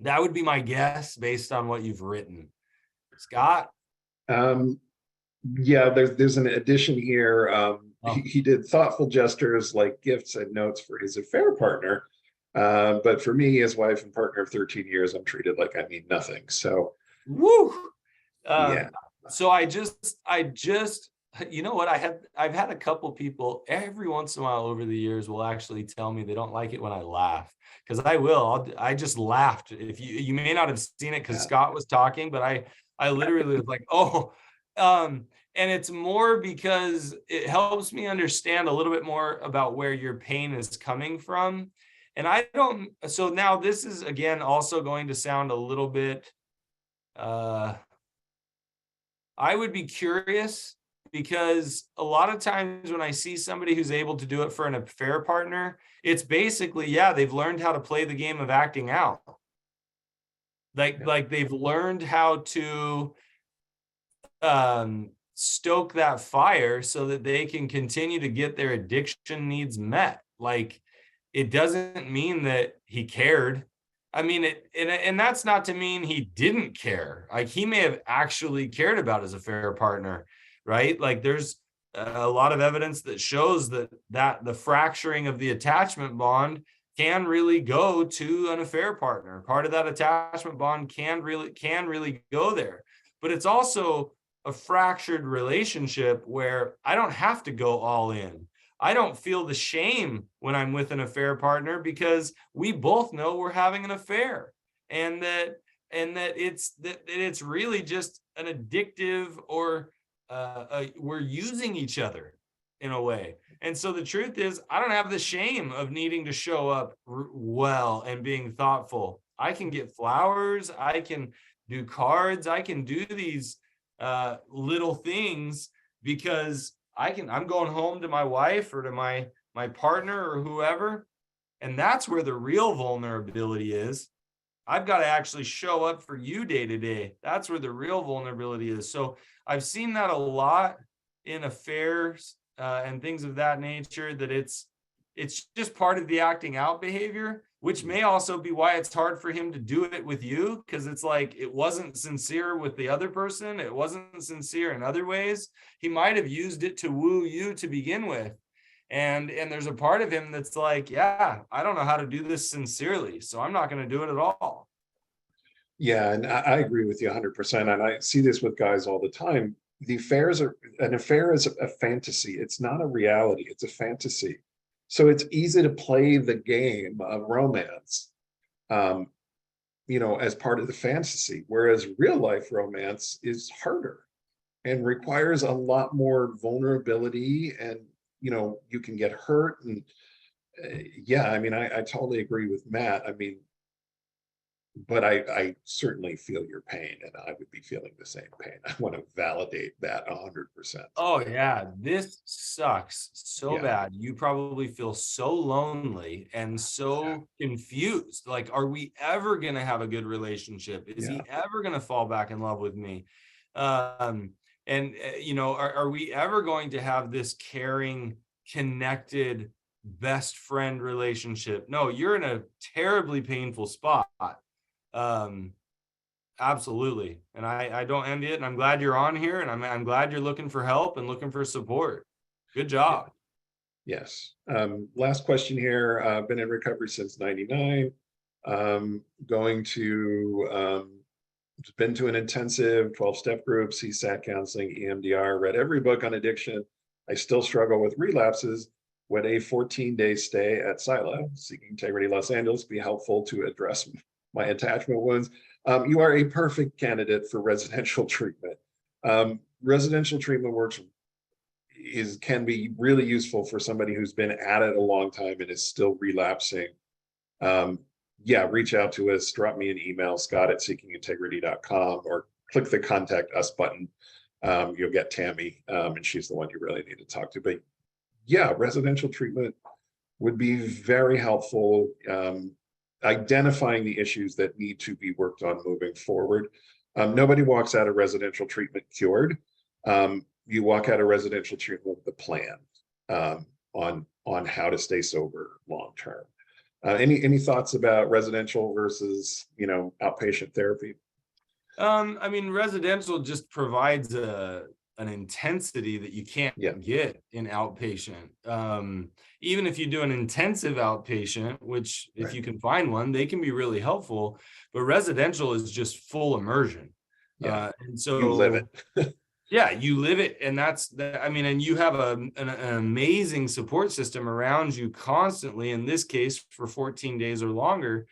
That would be my guess based on what you've written. Scott? Yeah, there's an addition here. He did thoughtful gestures like gifts and notes for his affair partner. But for me, his wife and partner of 13 years, I'm treated like I mean nothing. So, woo. Yeah. So I just, you know what? I've had a couple people every once in a while over the years will actually tell me they don't like it when I laugh, because I just laughed. If you may not have seen it because Yeah. Scott was talking, but I literally was like, oh, and it's more because it helps me understand a little bit more about where your pain is coming from. And so now this is again also going to sound a little bit, I would be curious, because a lot of times when I see somebody who's able to do it for an affair partner, it's basically, yeah, they've learned how to play the game of acting out. Like they've learned how to stoke that fire so that they can continue to get their addiction needs met. Like, it doesn't mean that he cared. I mean, and that's not to mean he didn't care. Like, he may have actually cared about his affair partner, right? Like, there's a lot of evidence that shows that the fracturing of the attachment bond can really go to an affair partner. Part of that attachment bond can really go there. But it's also a fractured relationship where I don't have to go all in. I don't feel the shame when I'm with an affair partner, because we both know we're having an affair, and that it's really just an addictive, or we're using each other in a way. And so the truth is, I don't have the shame of needing to show up well and being thoughtful. I can get flowers, I can do cards, I can do these little things, because I'm going home to my wife or to my partner or whoever. And that's where the real vulnerability is. I've got to actually show up for you day to day. That's where the real vulnerability is. So I've seen that a lot in affairs and things of that nature, that it's just part of the acting out behavior, which may also be why it's hard for him to do it with you, because it's like, it wasn't sincere with the other person. It wasn't sincere in other ways. He might have used it to woo you to begin with. And there's a part of him that's like, yeah, I don't know how to do this sincerely, so I'm not going to do it at all. Yeah, and I agree with you 100%. And I see this with guys all the time. An affair is a fantasy. It's not a reality. It's a fantasy. So it's easy to play the game of romance, as part of the fantasy, whereas real life romance is harder and requires a lot more vulnerability, and you can get hurt. And yeah, I mean, I totally agree with Matt. I mean, but I certainly feel your pain, and I would be feeling the same pain. I want to validate that 100%. Oh yeah, this sucks so Yeah, bad. You probably feel so lonely and so confused. Like, are we ever gonna have a good relationship? Is yeah, he ever gonna fall back in love with me? Um, and you know, are we ever going to have this caring, connected, best friend relationship? No, you're in a terribly painful spot. Um, Absolutely. And I don't envy it. And I'm glad you're on here, and I'm glad you're looking for help and looking for support. Good yeah. job. Yes. Last question here. Been in recovery since '99. Going to been to an intensive 12-step group, CSAT counseling, EMDR, read every book on addiction. I still struggle with relapses. Would a 14-day stay at Sila, Seeking Integrity Los Angeles, be helpful to address my attachment wounds? You are a perfect candidate for residential treatment. Residential treatment can be really useful for somebody who's been at it a long time and is still relapsing. Yeah, reach out to us, drop me an email, scott@seekingintegrity.com, or click the contact us button. You'll get Tammy, and she's the one you really need to talk to. But yeah, residential treatment would be very helpful, identifying the issues that need to be worked on moving forward. Nobody walks out of residential treatment cured. You walk out of residential treatment with a plan on how to stay sober long term. Any thoughts about residential versus outpatient therapy? I mean, residential just provides an intensity that you can't Yeah, get in outpatient. Even if you do an intensive outpatient, which if right. you can find one, they can be really helpful. But residential is just full immersion. Yeah, And you live so it. yeah, you live it, and that's the, I mean, and you have an amazing support system around you constantly, in this case for 14 days or longer.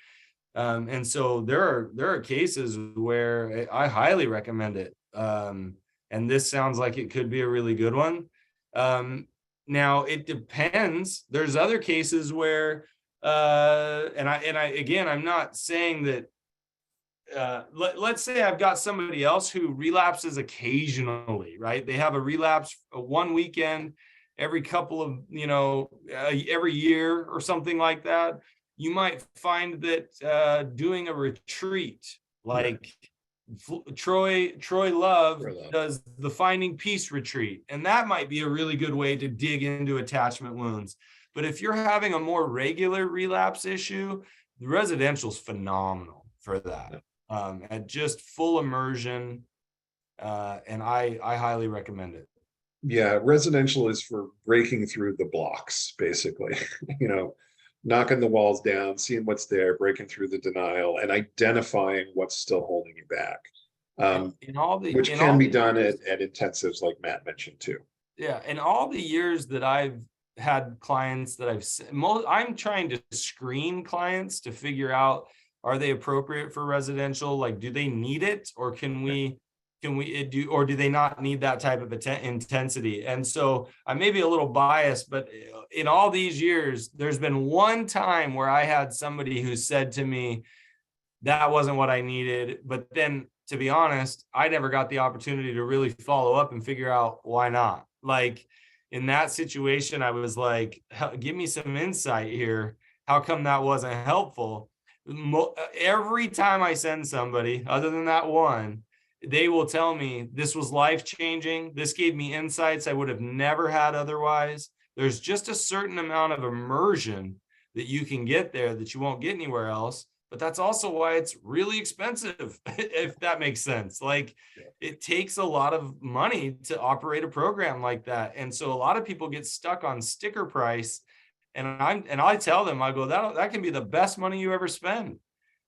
And so there are cases where I highly recommend it. And this sounds like it could be a really good one. Now it depends. There's other cases where and I again, I'm not saying that let's say I've got somebody else who relapses occasionally, right? They have a relapse one weekend every couple of, every year or something like that. You might find that doing a retreat, Yeah, like Troy Love for love. does the Finding Peace retreat, and that might be a really good way to dig into attachment wounds. But if you're having a more regular relapse issue, the residential is phenomenal for that. Yeah. At just full immersion, and I highly recommend it. Yeah, residential is for breaking through the blocks, basically. you know, Knocking the walls down, seeing what's there, breaking through the denial, and identifying what's still holding you back. In all the Which in can all be the done years, at intensives like Matt mentioned too. yeah, in all the years that I've had clients that I'm trying to screen clients to figure out, are they appropriate for residential? Like, do they need it, or do they not need that type of intensity? And so I may be a little biased, but in all these years, there's been one time where I had somebody who said to me, that wasn't what I needed. But then, to be honest, I never got the opportunity to really follow up and figure out why not. Like, in that situation, I was like, give me some insight here. How come that wasn't helpful? Every time I send somebody, other than that one, they will tell me this was life changing. This gave me insights I would have never had otherwise. There's just a certain amount of immersion that you can get there that you won't get anywhere else. But that's also why it's really expensive, if that makes sense. Like, Yeah. it takes a lot of money to operate a program like that. And so a lot of people get stuck on sticker price. And I tell them, I go, that can be the best money you ever spend,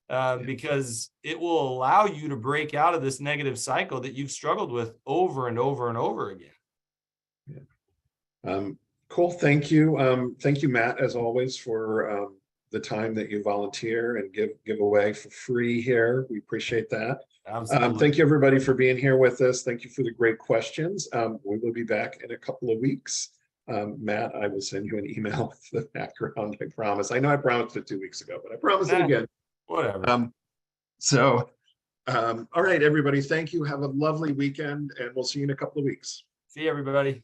because it will allow you to break out of this negative cycle that you've struggled with over and over and over again. Yeah. Cool. Thank you. Thank you, Matt, as always, for the time that you volunteer and give away for free here. We appreciate that. Absolutely. Thank you, everybody, for being here with us. Thank you for the great questions. We will be back in a couple of weeks. Matt, I will send you an email with the background, I promise. I know I promised it 2 weeks ago, but I promise it again. Whatever. So, all right, everybody, thank you. Have a lovely weekend, and we'll see you in a couple of weeks. See you, everybody.